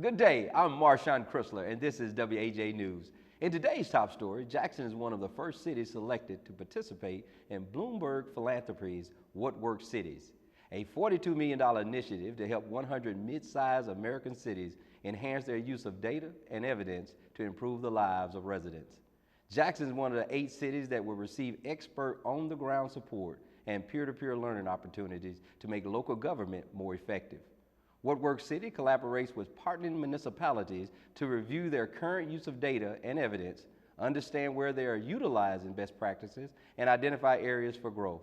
Good day, I'm Marshawn Chrysler, and this is WAJ News. In today's top story, Jackson is one of the first cities selected to participate in Bloomberg Philanthropies What Works Cities, a $42 million initiative to help 100 mid-sized American cities enhance their use of data and evidence to improve the lives of residents. Jackson is one of the 8 cities that will receive expert on-the-ground support and peer-to-peer learning opportunities to make local government more effective. What Works City collaborates with partnering municipalities to review their current use of data and evidence, understand where they are utilizing best practices, and identify areas for growth.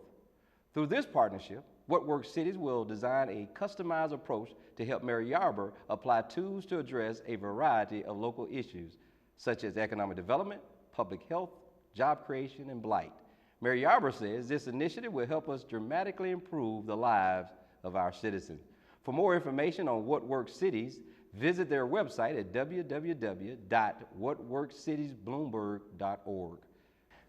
Through this partnership, What Works Cities will design a customized approach to help Mary Yarborough apply tools to address a variety of local issues, such as economic development, public health, job creation, and blight. Mary Yarborough says this initiative will help us dramatically improve the lives of our citizens. For more information on What Works Cities, visit their website at www.whatworkscitiesbloomberg.org.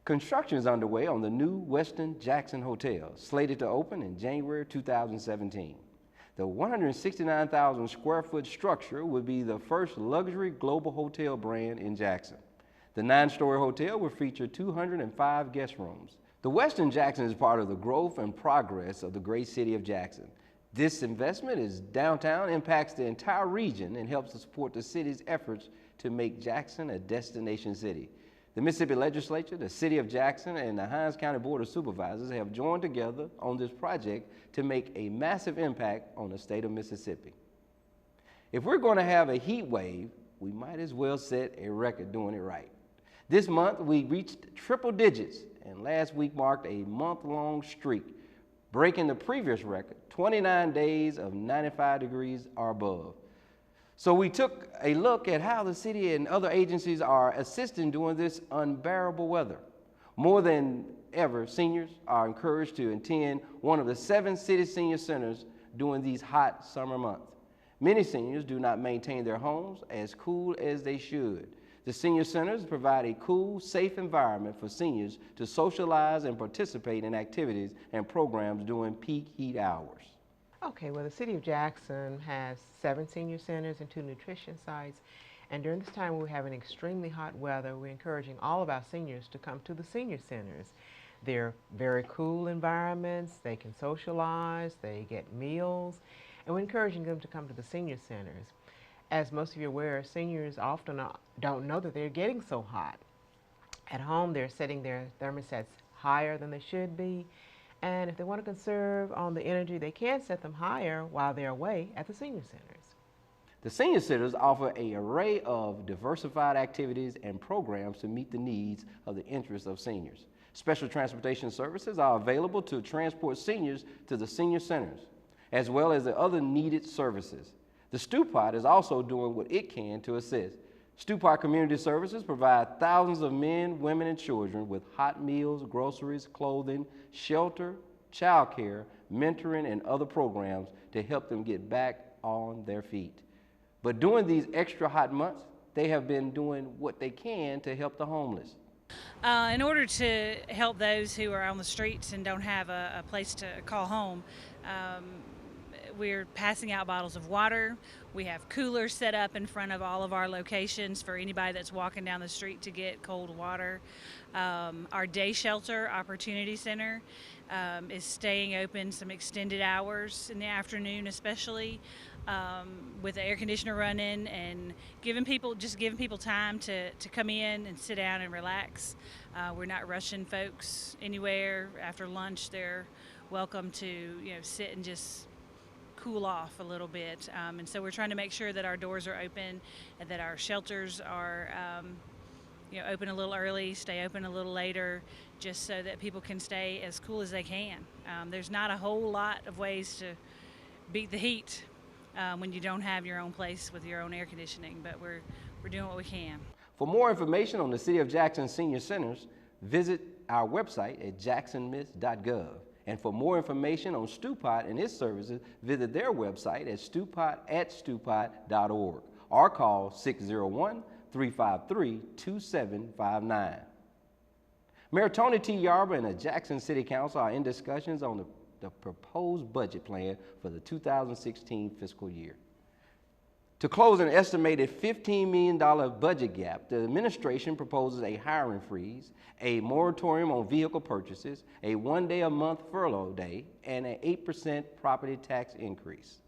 Construction is underway on the new Westin Jackson Hotel, slated to open in January 2017. The 169,000 square foot structure will be the first luxury global hotel brand in Jackson. The 9-story hotel will feature 205 guest rooms. The Westin Jackson is part of the growth and progress of the great city of Jackson. This investment is downtown, impacts the entire region, and helps to support the city's efforts to make Jackson a destination city. The Mississippi Legislature, the City of Jackson, and the Hinds County Board of Supervisors have joined together on this project to make a massive impact on the state of Mississippi. If we're going to have a heat wave, we might as well set a record doing it right. This month, we reached triple digits, and last week marked a month-long streak, breaking the previous record, 29 days of 95 degrees or above. So we took a look at how the city and other agencies are assisting during this unbearable weather. More than ever, seniors are encouraged to attend one of the 7 city senior centers during these hot summer months. Many seniors do not maintain their homes as cool as they should. The senior centers provide a cool, safe environment for seniors to socialize and participate in activities and programs during peak heat hours. Okay, well, the City of Jackson has 7 senior centers and 2 nutrition sites. And during this time we're having extremely hot weather, we're encouraging all of our seniors to come to the senior centers. They're very cool environments, they can socialize, they get meals, and we're encouraging them to come to the senior centers. As most of you are aware, seniors often don't know that they're getting so hot. At home, they're setting their thermostats higher than they should be. And if they want to conserve on the energy, they can set them higher while they're away at the senior centers. The senior centers offer an array of diversified activities and programs to meet the needs of the interests of seniors. Special transportation services are available to transport seniors to the senior centers, as well as the other needed services. The Stew Pot is also doing what it can to assist. Stew Pot Community Services provide thousands of men, women, and children with hot meals, groceries, clothing, shelter, childcare, mentoring, and other programs to help them get back on their feet. But during these extra hot months, they have been doing what they can to help the homeless. In order to help those who are on the streets and don't have a place to call home, we're passing out bottles of water. We have coolers set up in front of all of our locations for anybody that's walking down the street to get cold water. Our day shelter opportunity center is staying open some extended hours in the afternoon, especially with the air conditioner running, and giving people time to come in and sit down and relax. We're not rushing folks anywhere. After lunch, they're welcome to sit and just cool off a little bit, and so we're trying to make sure that our doors are open and that our shelters are open a little early, stay open a little later, just so that people can stay as cool as they can. There's not a whole lot of ways to beat the heat when you don't have your own place with your own air conditioning, but we're doing what we can. For more information on the City of Jackson Senior Centers, visit our website at jacksonmiss.gov. And for more information on Stew Pot and its services, visit their website at stewpot.org or call 601-353-2759. Mayor Tony T. Yarborough and the Jackson City Council are in discussions on the proposed budget plan for the 2016 fiscal year. To close an estimated $15 million budget gap, the administration proposes a hiring freeze, a moratorium on vehicle purchases, a one-day-a-month furlough day, and an 8% property tax increase.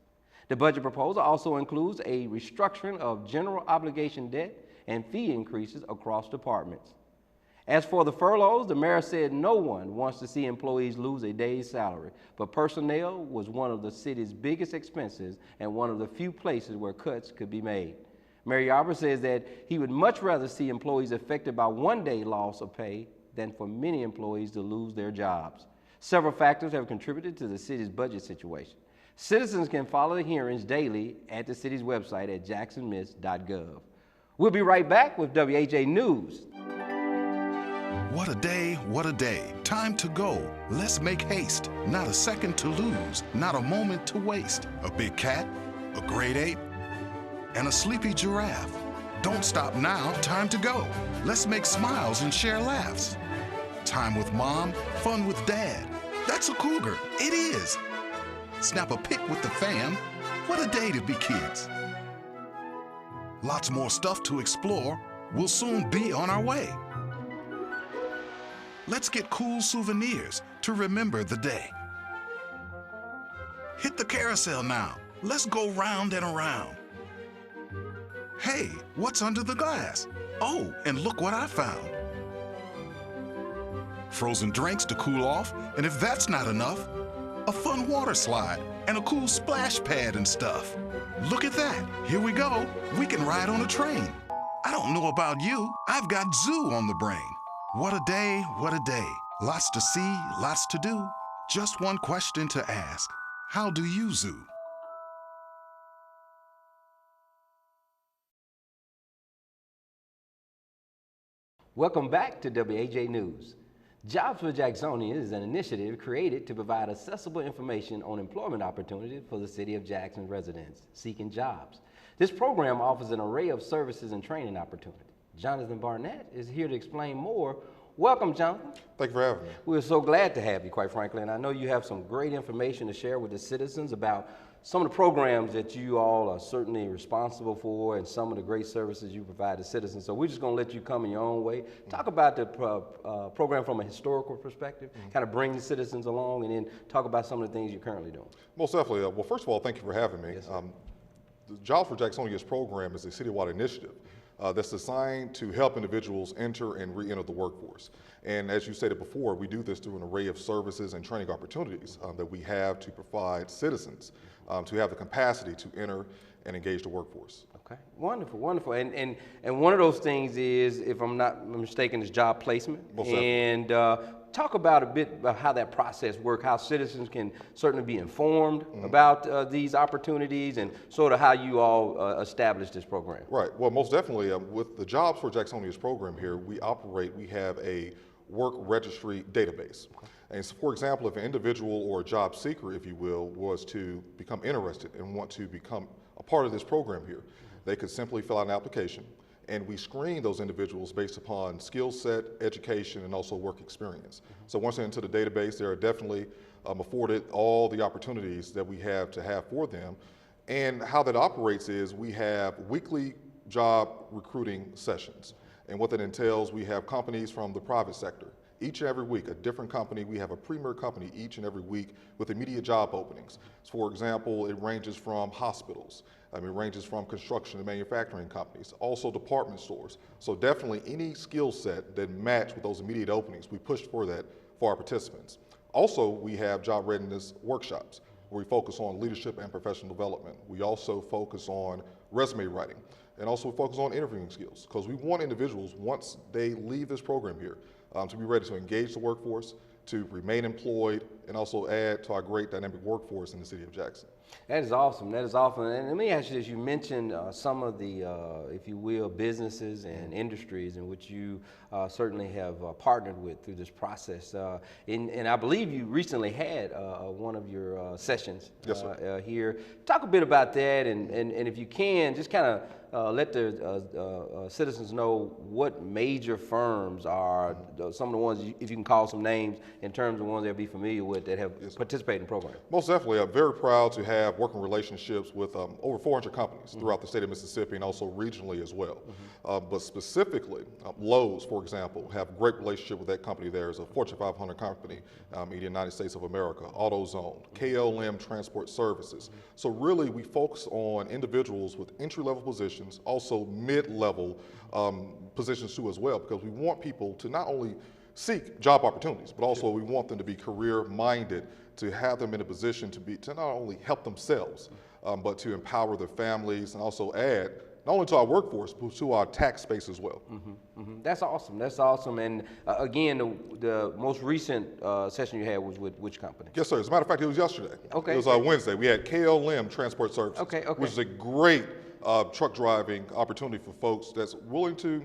The budget proposal also includes a restructuring of general obligation debt and fee increases across departments. As for the furloughs, the mayor said no one wants to see employees lose a day's salary, but personnel was one of the city's biggest expenses and one of the few places where cuts could be made. Mayor Yarber says that he would much rather see employees affected by one day loss of pay than for many employees to lose their jobs. Several factors have contributed to the city's budget situation. Citizens can follow the hearings daily at the city's website at jacksonmiss.gov. We'll be right back with WHA News. What a day, what a day. Time to go. Let's make haste. Not a second to lose, not a moment to waste. A big cat, a great ape, and a sleepy giraffe. Don't stop now, time to go. Let's make smiles and share laughs. Time with mom, fun with dad. That's a cougar, it is. Snap a pic with the fam. What a day to be kids. Lots more stuff to explore. We'll soon be on our way. Let's get cool souvenirs to remember the day. Hit the carousel now. Let's go round and around. Hey, what's under the glass? Oh, and look what I found. Frozen drinks to cool off, and if that's not enough, a fun water slide and a cool splash pad and stuff. Look at that. Here we go. We can ride on a train. I don't know about you. I've got zoo on the brain. What a day, what a day. Lots to see, lots to do. Just one question to ask. How do you zoo? Welcome back to WHA News. Jobs for Jacksonians is an initiative created to provide accessible information on employment opportunities for the City of Jackson residents seeking jobs. This program offers an array of services and training opportunities. Jonathan Barnett is here to explain more. Welcome, Jonathan. Thank you for having me. We're so glad to have you, quite frankly, and I know you have some great information to share with the citizens about some of the programs that you all are certainly responsible for and some of the great services you provide to citizens. So we're just going to let you come in your own way. Talk about the program from a historical perspective, kind of bring the citizens along, and then talk about some of the things you're currently doing. Most definitely. Well, first of all, thank you for having me. Yes, the Jobs for Jacksonians program is a citywide initiative that's designed to help individuals enter and re-enter the workforce. And as you stated before, we do this through an array of services and training opportunities that we have to provide citizens to have the capacity to enter and engage the workforce. Okay, wonderful, wonderful. And one of those things is, if I'm not mistaken, is job placement. Most and talk about a bit about how that process works, how citizens can certainly be informed about these opportunities, and sort of how you all establish this program. Right, well, most definitely with the Jobs for Jacksonians program here, we have a work registry database. Okay. And so, for example, if an individual or a job seeker, if you will, was to become interested and want to become a part of this program here, they could simply fill out an application, and we screen those individuals based upon skill set, education, and also work experience. So once they're into the database, they are definitely afforded all the opportunities that we have to have for them. And how that operates is we have weekly job recruiting sessions. And what that entails, we have companies from the private sector. Each and every week, a different company. We have a premier company each and every week with immediate job openings. So for example, it ranges from hospitals. It ranges from construction and manufacturing companies, also department stores. So definitely any skill set that match with those immediate openings, we push for that for our participants. Also, we have job readiness workshops where we focus on leadership and professional development. We also focus on resume writing and also focus on interviewing skills, because we want individuals, once they leave this program here, to be ready to engage the workforce, to remain employed, and also add to our great dynamic workforce in the city of Jackson. That is awesome. That is awesome. And let me ask you this. You mentioned some of the, if you will, businesses and industries in which you certainly have partnered with through this process. And I believe you recently had one of your sessions yes, sir. Here. Talk a bit about that, and if you can, just kind of let the citizens know what major firms are, some of the ones, if you can call some names in terms of ones they'll be familiar with. with that have participated in the program? Most definitely. I'm very proud to have working relationships with over 400 companies throughout the state of Mississippi and also regionally as well. But specifically, Lowe's, for example, have a great relationship with that company there. It's a Fortune 500 company in the United States of America. AutoZone, KLM Transport Services. So really, we focus on individuals with entry-level positions, also mid-level positions too as well, because we want people to not only seek job opportunities, but also we want them to be career-minded, to have them in a position to not only help themselves, but to empower their families and also add not only to our workforce, but to our tax space as well. That's awesome. That's awesome. And again, the most recent session you had was with which company? Yes, sir. As a matter of fact, it was yesterday. Okay. It was Wednesday. We had KLM Transport Services, which is a great truck driving opportunity for folks that's willing to,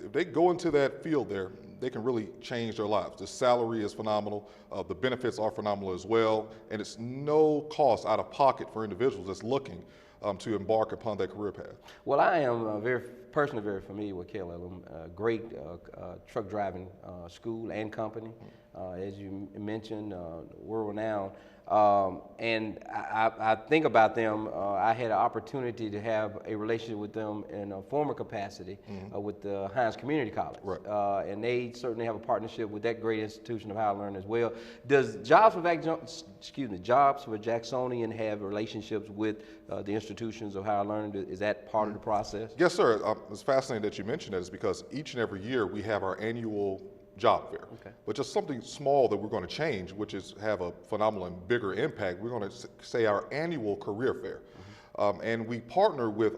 if they go into that field there, they can really change their lives. The salary is phenomenal. The benefits are phenomenal as well. And it's no cost out of pocket for individuals that's looking to embark upon that career path. Well, I am personally very familiar with KLM, great truck driving school and company. As you mentioned, world-renowned. And I think about them. I had an opportunity to have a relationship with them in a former capacity with the Hines Community College. Right. And they certainly have a partnership with that great institution of higher learning as well. Does Jobs for Jacksonian have relationships with the institutions of higher learning? Is that part of the process? Yes, sir. It's fascinating that you mentioned that, is because each and every year we have our annual job fair. But just something small that we're going to change, which is have a phenomenal and bigger impact, we're going to say our annual career fair. And we partner with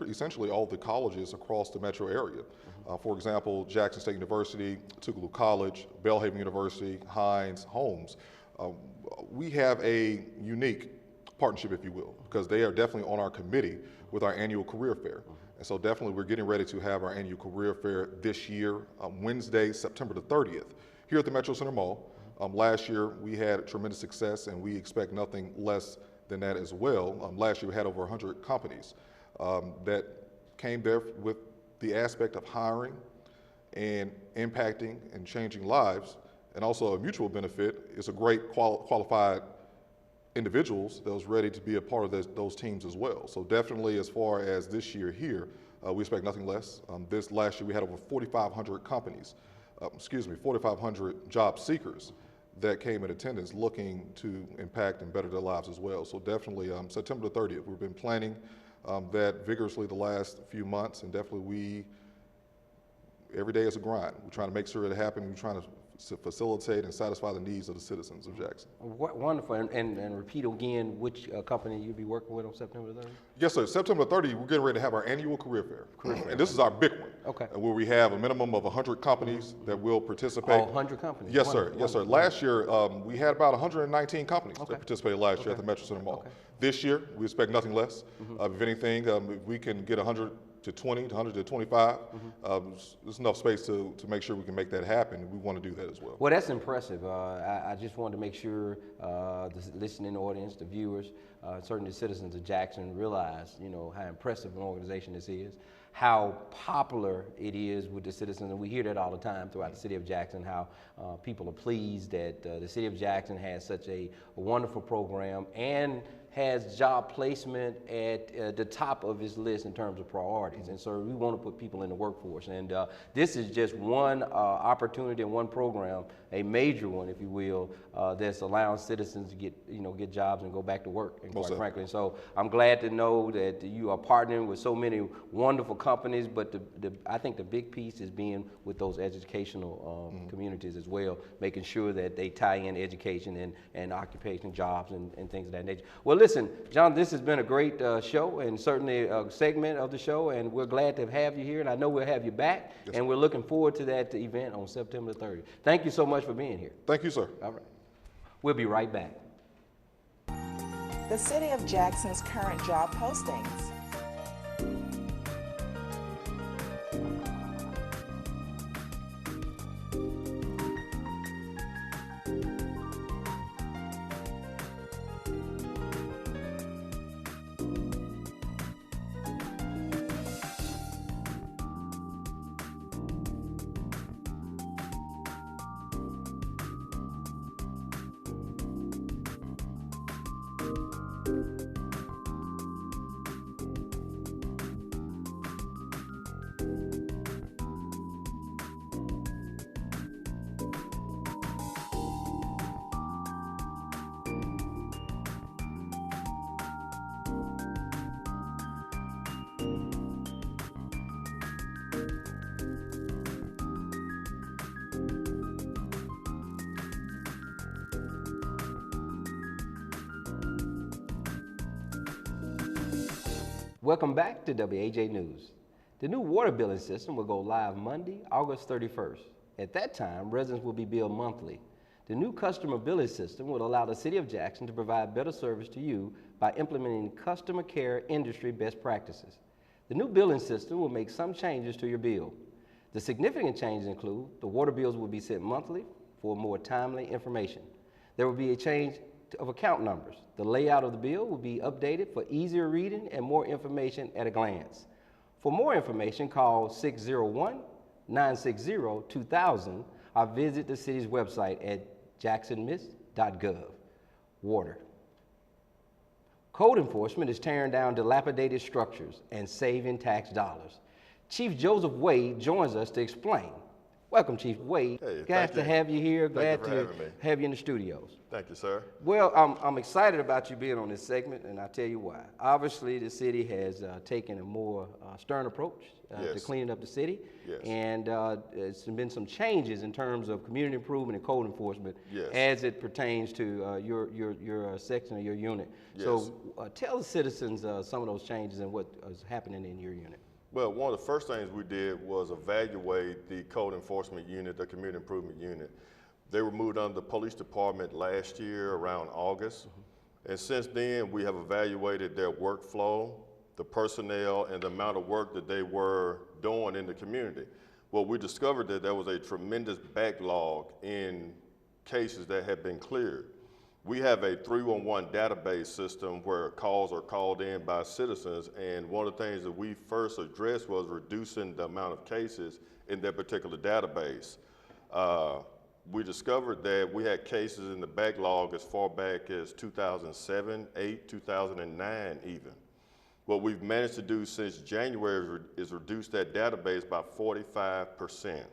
essentially all the colleges across the metro area. For example, Jackson State University, Tougaloo College, Belhaven University, Hines, Holmes. We have a unique partnership, if you will, because they are definitely on our committee with our annual career fair. And so definitely we're getting ready to have our annual career fair this year, Wednesday, September the 30th, here at the Metro Center Mall. Last year we had tremendous success, and we expect nothing less than that as well. Last year we had over 100 companies that came there with the aspect of hiring and impacting and changing lives, and also a mutual benefit. It's a great qualified individuals that was ready to be a part of those teams as well. So definitely, as far as this year here, we expect nothing less. This last year we had over 4,500 companies, 4,500 job seekers that came in attendance looking to impact and better their lives as well. So definitely September the 30th, we've been planning that vigorously the last few months, and definitely every day is a grind. We're trying to make sure it happens. We're trying to facilitate and satisfy the needs of the citizens of Jackson. Wonderful. And repeat again which company you'll be working with on September the 30th? Yes, sir. September 30th, we're getting ready to have our annual career fair. And this is our big one. Okay. Where we have a minimum of 100 companies that will participate. Oh, 100 companies? Yes, sir. Yes, sir. Last year, we had about 119 companies that participated last year at the Metro Center Mall. This year, we expect nothing less. If anything, if we can get 100 to 20, to 100 to 25, there's enough space to make sure we can make that happen. We want to do that as well. Well, that's impressive. I just wanted to make sure the listening audience, the viewers, certainly the citizens of Jackson realize, how impressive an organization this is, how popular it is with the citizens, and we hear that all the time throughout the city of Jackson, how people are pleased that the city of Jackson has such a wonderful program and has job placement at the top of his list in terms of priorities. And so we want to put people in the workforce. And this is just one opportunity and one program, a major one, if you will, that's allowing citizens to get jobs and go back to work, and quite frankly. So I'm glad to know that you are partnering with so many wonderful companies, but I think the big piece is being with those educational communities as well, making sure that they tie in education and occupation jobs and things of that nature. Well, listen, John, this has been a great show, and certainly a segment of the show, and we're glad to have you here, and I know we'll have you back, and we're looking forward to that event on September 30th. Thank you so much for being here. Thank you, sir. All right. We'll be right back. The City of Jackson's current job postings. Welcome back to WAJ News. The new water billing system will go live Monday, August 31st. At that time, residents will be billed monthly. The new customer billing system will allow the City of Jackson to provide better service to you by implementing customer care industry best practices. The new billing system will make some changes to your bill. The significant changes include the water bills will be sent monthly for more timely information. There will be a change of account numbers. The layout of the bill will be updated for easier reading and more information at a glance. For more information, call 601-960-2000 or visit the city's website at jacksonmiss.gov. Water. Code enforcement is tearing down dilapidated structures and saving tax dollars. Chief Joseph Wade joins us to explain. Welcome, Chief Wade. Hey, glad to have you here. Glad to having me. have you in the studios. Thank you, sir. Well, I'm excited about you being on this segment, and I'll tell you why. Obviously, the city has taken a more stern approach to Yes. cleaning up the city, Yes. and there's been some changes in terms of community improvement and code enforcement Yes. as it pertains to your section or your unit. Yes. So tell the citizens some of those changes and what is happening in your unit. Well, one of the first things we did was evaluate the code enforcement unit, the community improvement unit. They were moved under the police department last year around August. And since then, we have evaluated their workflow, the personnel, and the amount of work that they were doing in the community. Well, we discovered that there was a tremendous backlog in cases that had been cleared. We have a 311 database system where calls are called in by citizens, and one of the things that we first addressed was reducing the amount of cases in that particular database. We discovered that we had cases in the backlog as far back as 2007, 8, 2009 even. What we've managed to do since January is reduce that database by 45%.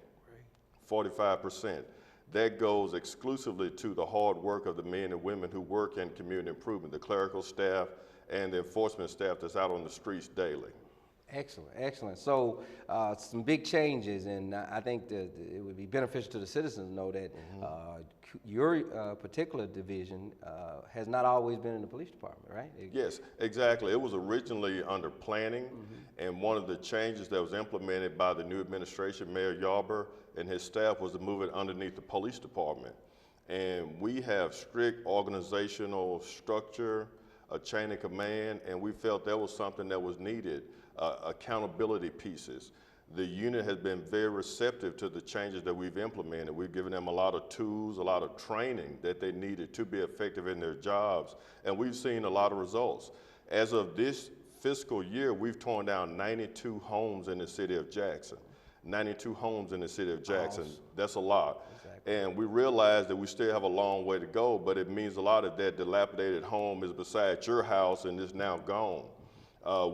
45%. That goes exclusively to the hard work of the men and women who work in community improvement, the clerical staff and the enforcement staff that's out on the streets daily. Excellent, excellent. So some big changes, and I think that it would be beneficial to the citizens to know that your particular division has not always been in the police department, right? Yes, exactly. It was originally under planning, and one of the changes that was implemented by the new administration, Mayor Yarber and his staff, was to move it underneath the police department. And we have strict organizational structure, a chain of command, and we felt that was something that was needed. Accountability pieces. The unit has been very receptive to the changes that we've implemented. We've given them a lot of tools, a lot of training that they needed to be effective in their jobs, and we've seen a lot of results. As of this fiscal year, we've torn down 92 homes in the city of Jackson. 92 homes in the city of Jackson. Awesome. That's a lot. Exactly. And we realize that we still have a long way to go, but it means a lot if that dilapidated home is beside your house and is now gone.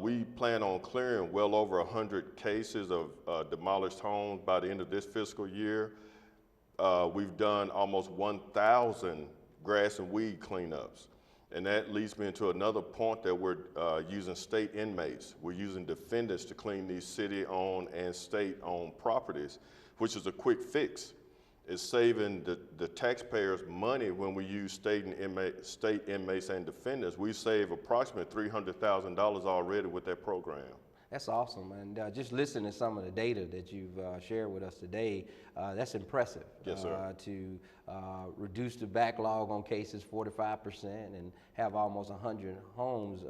We plan on clearing well over 100 cases of demolished homes by the end of this fiscal year. We've done almost 1,000 grass and weed cleanups. And that leads me into another point that we're using state inmates. We're using defendants to clean these city-owned and state-owned properties, which is a quick fix. It's saving the taxpayers money when we use state inmates and defendants. We save approximately $300,000 already with that program. That's awesome, and just listening to some of the data that you've shared with us today, that's impressive. Yes, sir. To reduce the backlog on cases 45% and have almost 100 homes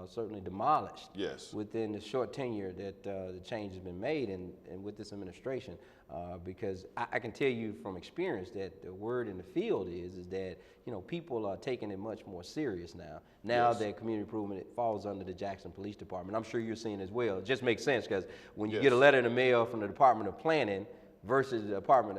certainly demolished. Yes. Within the short tenure that the change has been made and with this administration. Because I can tell you from experience that the word in the field is that people are taking it much more serious now. Now Yes. that community improvement falls under the Jackson Police Department. I'm sure you're seeing as well. It just makes sense because when you Yes. get a letter in the mail from the Department of Planning versus the department,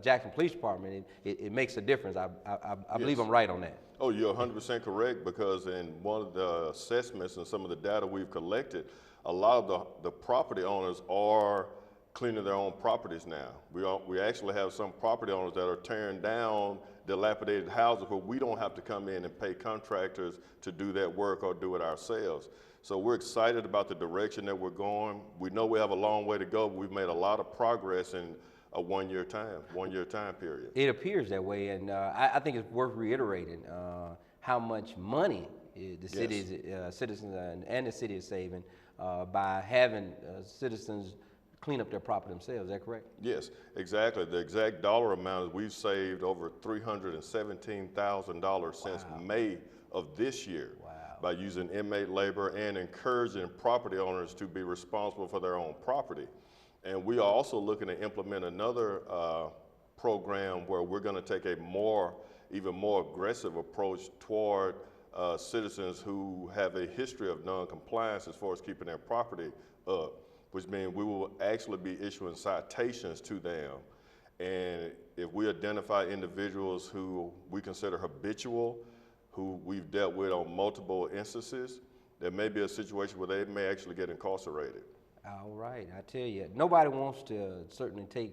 Jackson Police Department, it makes a difference. I believe I'm right on that. Oh, you're 100% correct, because in one of the assessments and some of the data we've collected, a lot of the property owners are cleaning their own properties now. We actually have some property owners that are tearing down dilapidated houses where we don't have to come in and pay contractors to do that work or do it ourselves. So we're excited about the direction that we're going. We know we have a long way to go, but we've made a lot of progress in a one-year time period. It appears that way, and I think it's worth reiterating how much money the city's citizens and the city is saving by having citizens clean up their property themselves. Is that correct? Yes, exactly. The exact dollar amount is we've saved over $317,000 since May of this year by using inmate labor and encouraging property owners to be responsible for their own property. And we are also looking to implement another program where we're going to take a even more aggressive approach toward citizens who have a history of non-compliance as far as keeping their property up, which means we will actually be issuing citations to them. And if we identify individuals who we consider habitual, who we've dealt with on multiple instances, there may be a situation where they may actually get incarcerated. All right, I tell you, nobody wants to certainly take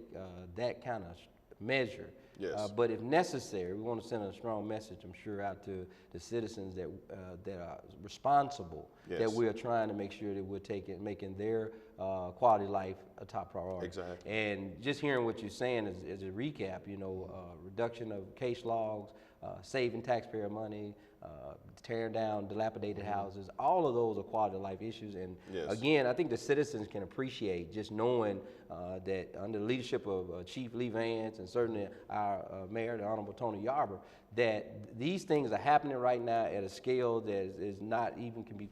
that kind of measure. Yes. But if necessary, we want to send a strong message, I'm sure, out to the citizens that are responsible, that we're trying to make sure that we're making their quality of life a top priority. Exactly. And just hearing what you're saying as a recap, reduction of case logs, saving taxpayer money, tearing down dilapidated houses, all of those are quality of life issues. And again, I think the citizens can appreciate just knowing that under the leadership of Chief Lee Vance and certainly our Mayor, the Honorable Tony Yarber, that these things are happening right now at a scale that is not even can be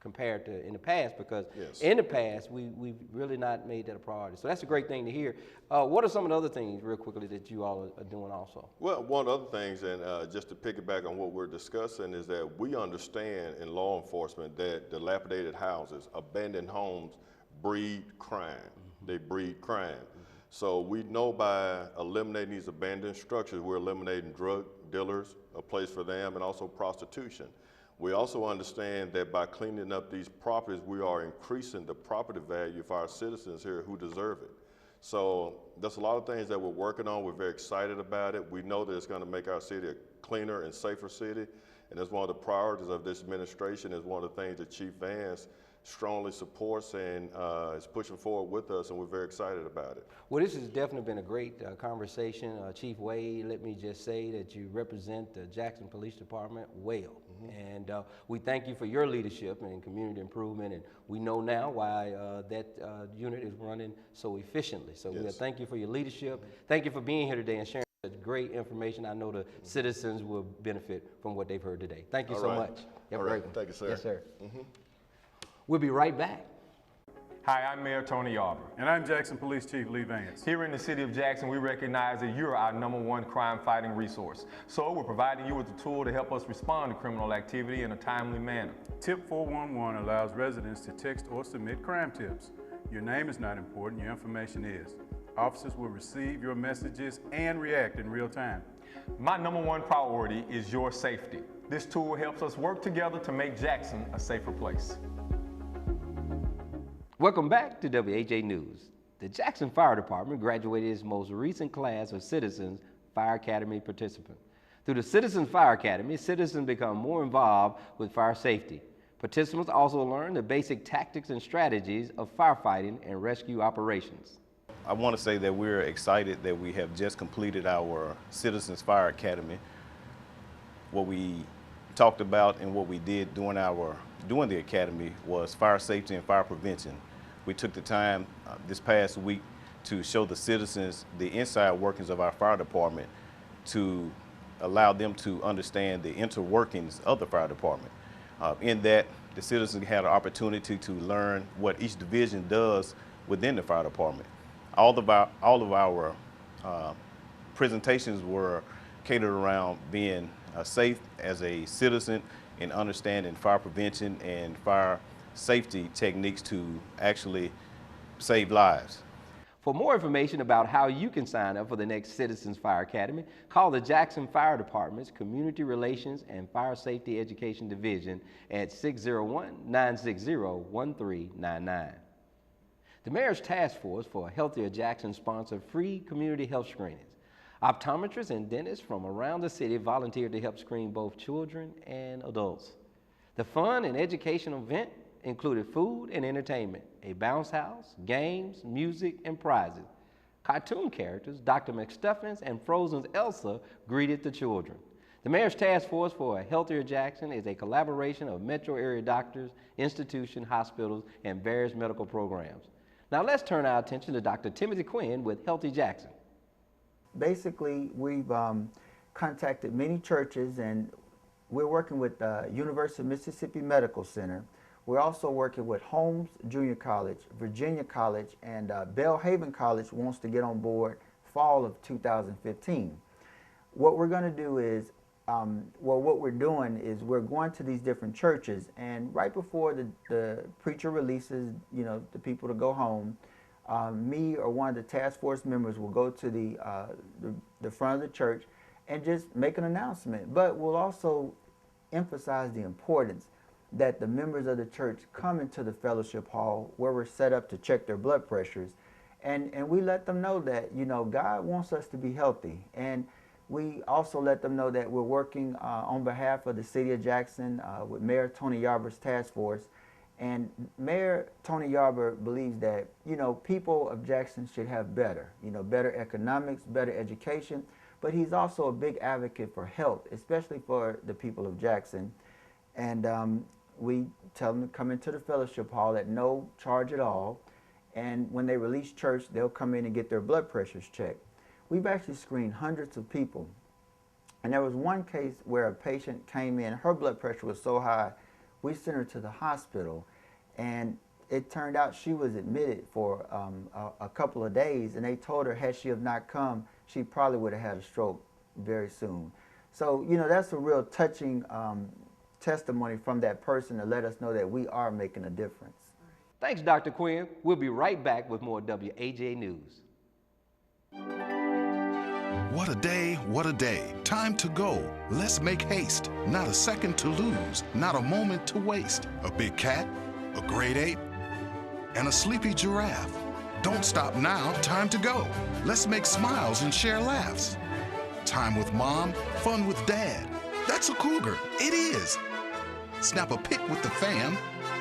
compared to in the past, because in the past we've really not made that a priority. So that's a great thing to hear. What are some of the other things, real quickly, that you all are doing also? Well, one of the things, and just to piggyback on what we're discussing, is that we understand in law enforcement that dilapidated houses, abandoned homes, breed crime. They breed crime. So we know by eliminating these abandoned structures, we're eliminating drug dealers, a place for them, and also prostitution. We also understand that by cleaning up these properties, we are increasing the property value for our citizens here who deserve it. So there's a lot of things that we're working on. We're very excited about it. We know that it's going to make our city a cleaner and safer city. And that's one of the priorities of this administration, is one of the things that Chief Vance strongly supports and is pushing forward with us, and we're very excited about it. Well, this has definitely been a great conversation. Chief Wade, let me just say that you represent the Jackson Police Department well. And we thank you for your leadership and community improvement, and we know now why that unit is running so efficiently. So we thank you for your leadership. Thank you for being here today and sharing such great information. I know the citizens will benefit from what they've heard today. Thank you so much. All right. Thank you, sir. Yes, sir. We'll be right back. Hi, I'm Mayor Tony Yarber. And I'm Jackson Police Chief Lee Vance. Here in the city of Jackson, we recognize that you're our #1 crime-fighting resource. So we're providing you with a tool to help us respond to criminal activity in a timely manner. Tip 411 allows residents to text or submit crime tips. Your name is not important, your information is. Officers will receive your messages and react in real time. My #1 priority is your safety. This tool helps us work together to make Jackson a safer place. Welcome back to WHA News. The Jackson Fire Department graduated its most recent class of Citizens Fire Academy participants. Through the Citizens Fire Academy, citizens become more involved with fire safety. Participants also learn the basic tactics and strategies of firefighting and rescue operations. I want to say that we're excited that we have just completed our Citizens Fire Academy. What we talked about and what we did during the academy was fire safety and fire prevention. We took the time this past week to show the citizens the inside workings of our fire department, to allow them to understand the interworkings of the fire department. In that, the citizens had an opportunity to learn what each division does within the fire department. All of our presentations were catered around being safe as a citizen and understanding fire prevention and fire safety techniques to actually save lives. For more information about how you can sign up for the next Citizens Fire Academy, call the Jackson Fire Department's Community Relations and Fire Safety Education Division at 601-960-1399. The Mayor's Task Force for a Healthier Jackson sponsored free community health screenings. Optometrists and dentists from around the city volunteered to help screen both children and adults. The fun and educational event included food and entertainment, a bounce house, games, music, and prizes. Cartoon characters, Dr. McStuffins and Frozen's Elsa, greeted the children. The Mayor's Task Force for a Healthier Jackson is a collaboration of metro area doctors, institutions, hospitals, and various medical programs. Now let's turn our attention to Dr. Timothy Quinn with Healthy Jackson. Basically, we've contacted many churches, and we're working with University of Mississippi Medical Center. We're also working with Holmes Junior College, Virginia College, and Belhaven College wants to get on board fall of 2015. What we're going to do is, what we're doing is we're going to these different churches, and right before the preacher releases, the people to go home, me or one of the task force members will go to the front of the church and just make an announcement. But we'll also emphasize the importance that the members of the church come into the fellowship hall where we're set up to check their blood pressures. And we let them know that, God wants us to be healthy. And we also let them know that we're working on behalf of the City of Jackson with Mayor Tony Yarber's task force. And Mayor Tony Yarber believes that, people of Jackson should have better, better economics, better education. But he's also a big advocate for health, especially for the people of Jackson. And we tell them to come into the fellowship hall at no charge at all. And when they release church, they'll come in and get their blood pressures checked. We've actually screened hundreds of people. And there was one case where a patient came in, her blood pressure was so high, we sent her to the hospital. And it turned out she was admitted for a couple of days, and they told her had she have not come, she probably would have had a stroke very soon. So, that's a real touching testimony from that person to let us know that we are making a difference. Thanks, Dr. Quinn. We'll be right back with more WAJ News. What a day, what a day. Time to go. Let's make haste. Not a second to lose, not a moment to waste. A big cat, a great ape, and a sleepy giraffe. Don't stop now, time to go. Let's make smiles and share laughs. Time with mom, fun with dad. That's a cougar, it is. Snap a pic with the fam.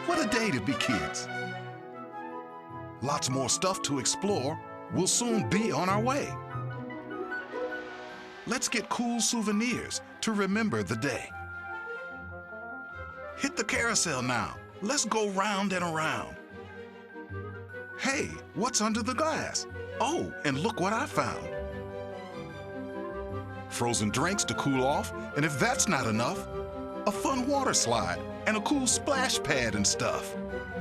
What a day to be kids. Lots more stuff to explore. We'll soon be on our way. Let's get cool souvenirs to remember the day. Hit the carousel now. Let's go round and around. Hey, what's under the glass? Oh, and look what I found. Frozen drinks to cool off, and if that's not enough, a fun water slide and a cool splash pad and stuff.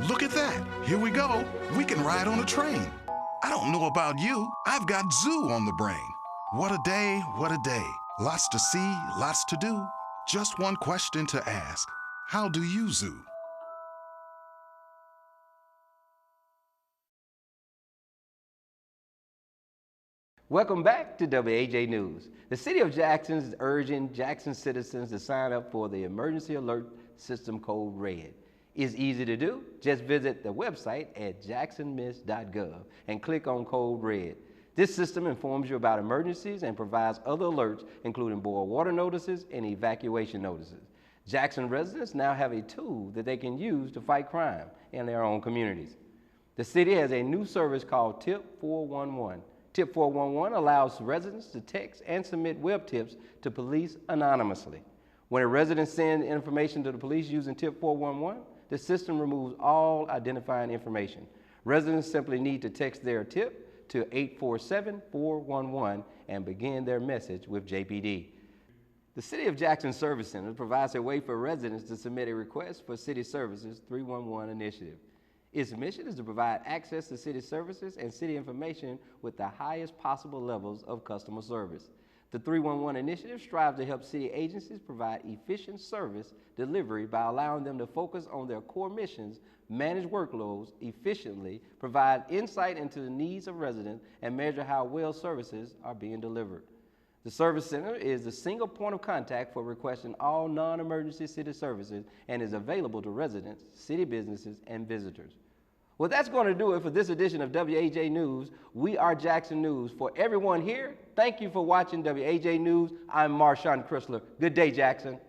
Look at that, here we go. We can ride on a train. I don't know about you, I've got zoo on the brain. What a day, what a day. Lots to see, lots to do. Just one question to ask. How do you zoo? Welcome back to WAJ News. The City of Jackson is urging Jackson citizens to sign up for the Emergency Alert System Code Red. It's easy to do. Just visit the website at jacksonmiss.gov and click on Code Red. This system informs you about emergencies and provides other alerts, including boil water notices and evacuation notices. Jackson residents now have a tool that they can use to fight crime in their own communities. The city has a new service called Tip 411. Tip 411 allows residents to text and submit web tips to police anonymously. When a resident sends information to the police using Tip 411, the system removes all identifying information. Residents simply need to text their tip to 847-411 and begin their message with JPD. The City of Jackson Service Center provides a way for residents to submit a request for City Services 311 initiative. Its mission is to provide access to city services and city information with the highest possible levels of customer service. The 311 initiative strives to help city agencies provide efficient service delivery by allowing them to focus on their core missions, manage workloads efficiently, provide insight into the needs of residents, and measure how well services are being delivered. The Service Center is the single point of contact for requesting all non-emergency city services and is available to residents, city businesses, and visitors. Well, that's going to do it for this edition of WAJ News. We are Jackson News. For everyone here, thank you for watching WAJ News. I'm Marshawn Chrysler. Good day, Jackson.